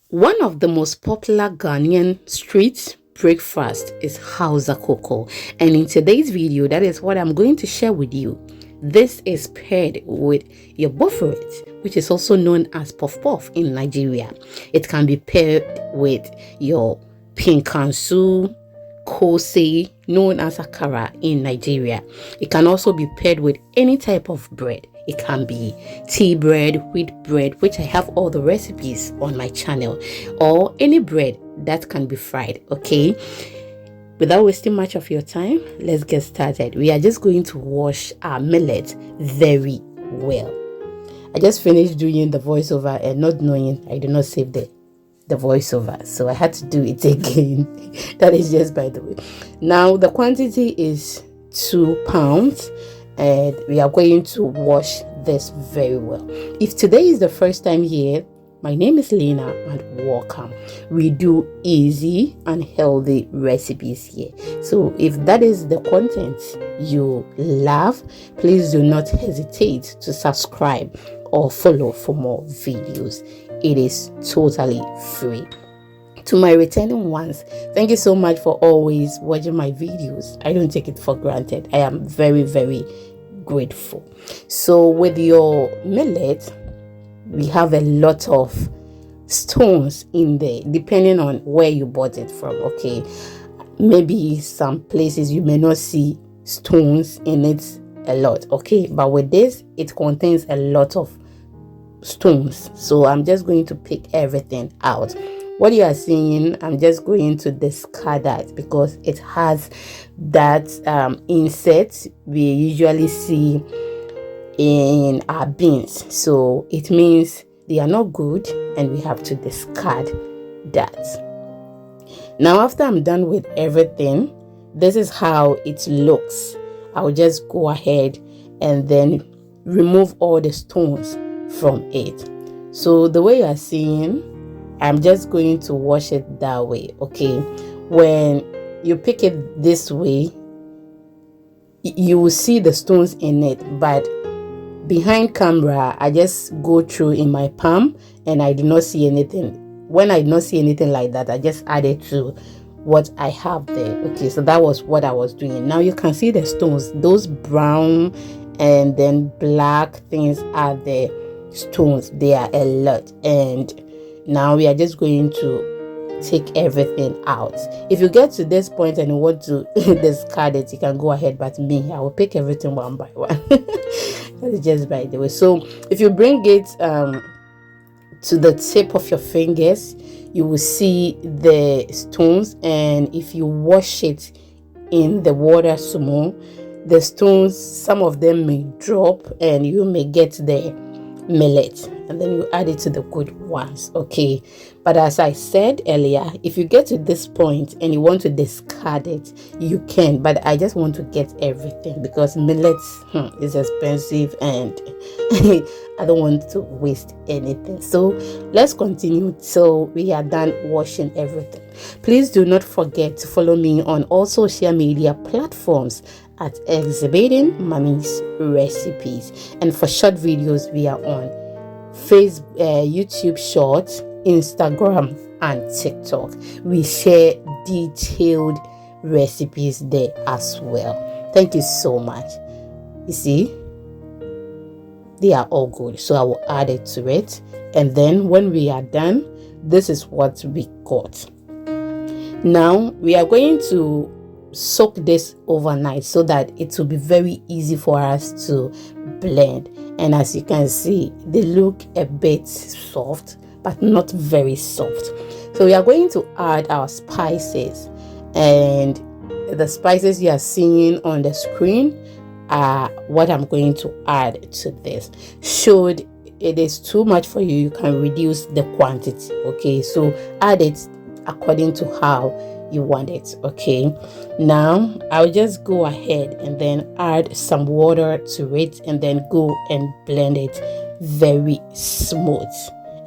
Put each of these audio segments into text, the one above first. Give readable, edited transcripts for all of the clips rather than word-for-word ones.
One of the most popular Ghanaian street breakfast is hausa koko, and in today's video that is what I'm going to share with you. This is paired with your buffet, which is also known as puff puff in Nigeria. It can be paired with your pinkansu, kose, known as akara in Nigeria. It can also be paired with any type of bread. It can be tea bread, wheat bread, which I have all the recipes on my channel, or any bread that can be fried. Okay, without wasting much of your time, let's get started. We are just going to wash our millet very well. I just finished doing the voiceover and not knowing I did not save the voiceover, so I had to do it again. That is just by the way. Now the quantity is 2 pounds, and we are going to wash this very well. If today is the first time here, my name is Lena and welcome. We do easy and healthy recipes here. So if that is the content you love, please do not hesitate to subscribe or follow for more videos. It is totally free. To my returning ones, thank you so much for always watching my videos. I don't take it for granted. I am very, very grateful. So with your millet, we have a lot of stones in there, depending on where you bought it from. Okay, maybe some places you may not see stones in it a lot. Okay, but with this, it contains a lot of stones, so I'm just going to pick everything out. What you are seeing, I'm just going to discard that because it has that insert we usually see in our beans, so it means they are not good and we have to discard that. Now after I'm done with everything, this is how it looks. I'll just go ahead and then remove all the stones from it. So the way you are seeing, I'm just going to wash it that way. Okay, when you pick it this way, you will see the stones in it, but behind camera I just go through in my palm and I do not see anything. When I do not see anything like that, I just add it to what I have there. Okay, so that was what I was doing. Now you can see the stones, those brown and then black things are the stones. They are a lot, and now we are just going to take everything out. If you get to this point and you want to discard it, you can go ahead, but me, I will pick everything one by one. That's just by the way. So if you bring it to the tip of your fingers, you will see the stones, and if you wash it in the water small, the stones, some of them may drop and you may get the millet, and then you add it to the good ones. Okay, but as I said earlier, if you get to this point and you want to discard it, you can, but I just want to get everything because millet is expensive and I don't want to waste anything. So let's continue till we are done washing everything. Please do not forget to follow me on all social media platforms at Exhibiting Mommy's Recipes, and for short videos we are on Facebook, YouTube Shorts, Instagram and TikTok. We share detailed recipes there as well. Thank you so much. You see, they are all good, so I will add it to it, and then when we are done, this is what we got. Now we are going to soak this overnight so that it will be very easy for us to blend. And as you can see, they look a bit soft but not very soft. So we are going to add our spices, and the spices you are seeing on the screen are what I'm going to add to this. Should it is too much for you, you can reduce the quantity. Okay, so add it according to how you want it. Okay, now I'll just go ahead and then add some water to it and then go and blend it very smooth,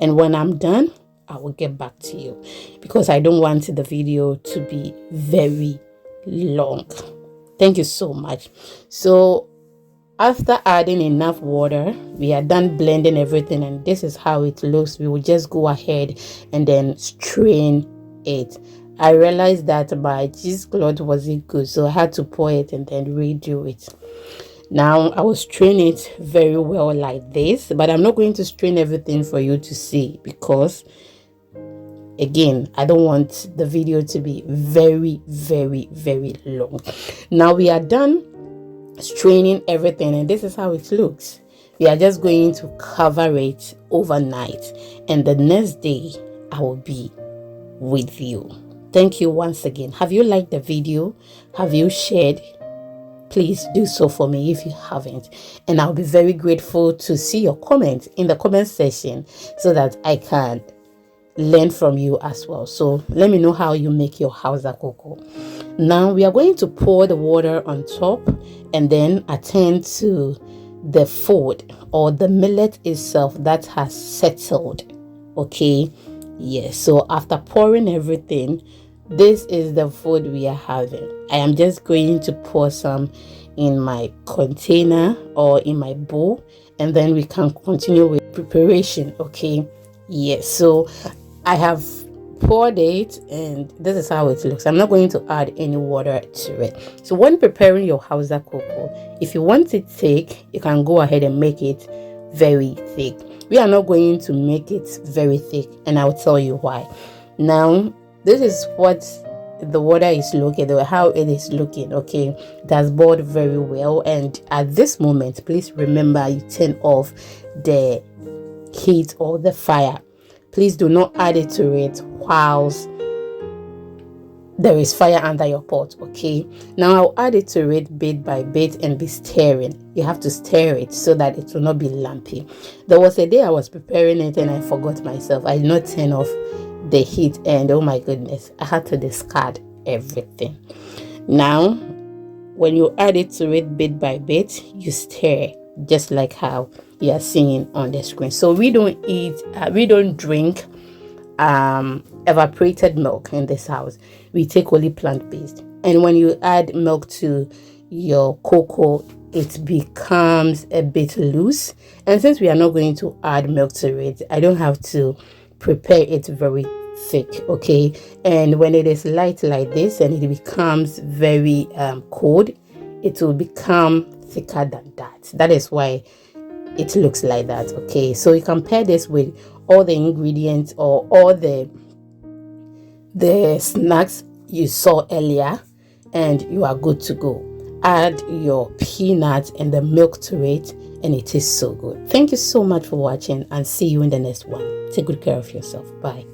and when I'm done I will get back to you because I don't want the video to be very long. Thank you so much. So After adding enough water, we are done blending everything, and this is how it looks. We will just go ahead and then strain it. I realized that my cheesecloth wasn't good, so I had to pour it and then redo it. Now I will strain it very well like this, but I'm not going to strain everything for you to see, because again, I don't want the video to be very long. Now we are done straining everything, and this is how it looks. We are just going to cover it overnight, and the next day I will be with you. Thank you once again. Have you liked the video? Have you shared? Please do so for me if you haven't, and I'll be very grateful to see your comments in the comment section so that I can learn from you as well. So let me know how you make your hausa koko. Now we are going to pour the water on top and then attend to the food or the millet itself that has settled. Okay, yes. So after pouring everything, this is the food we are having. I am just going to pour some in my container or in my bowl, and then we can continue with preparation. Okay, yes. So I have poured it, and this is how it looks. I'm not going to add any water to it. So when preparing your hausa koko, if you want it thick, you can go ahead and make it very thick. We are not going to make it very thick, and I'll tell you why. Now this is what the water is looking, or how it is looking. Okay, it has boiled very well, and at this moment, please remember, you turn off the heat or the fire. Please do not add it to it whilst there is fire under your pot. Okay, now I'll add it to it bit by bit and be stirring. You have to stir it so that it will not be lumpy. There was a day I was preparing it and I forgot myself. I did not turn off the heat, and oh my goodness, I had to discard everything. Now when you add it to it bit by bit, you stir just like how you are seeing on the screen. So we don't drink evaporated milk in this house. We take only plant-based, and when you add milk to your cocoa, it becomes a bit loose, and since we are not going to add milk to it, I don't have to prepare it very thick. Okay, and when it is light like this and it becomes very cold, it will become thicker than that. That is why it looks like that. Okay, so you can pair this with all the ingredients or all the snacks you saw earlier, and you are good to go. Add your peanuts and the milk to it, and it is so good. Thank you so much for watching, and see you in the next one. Take good care of yourself. Bye.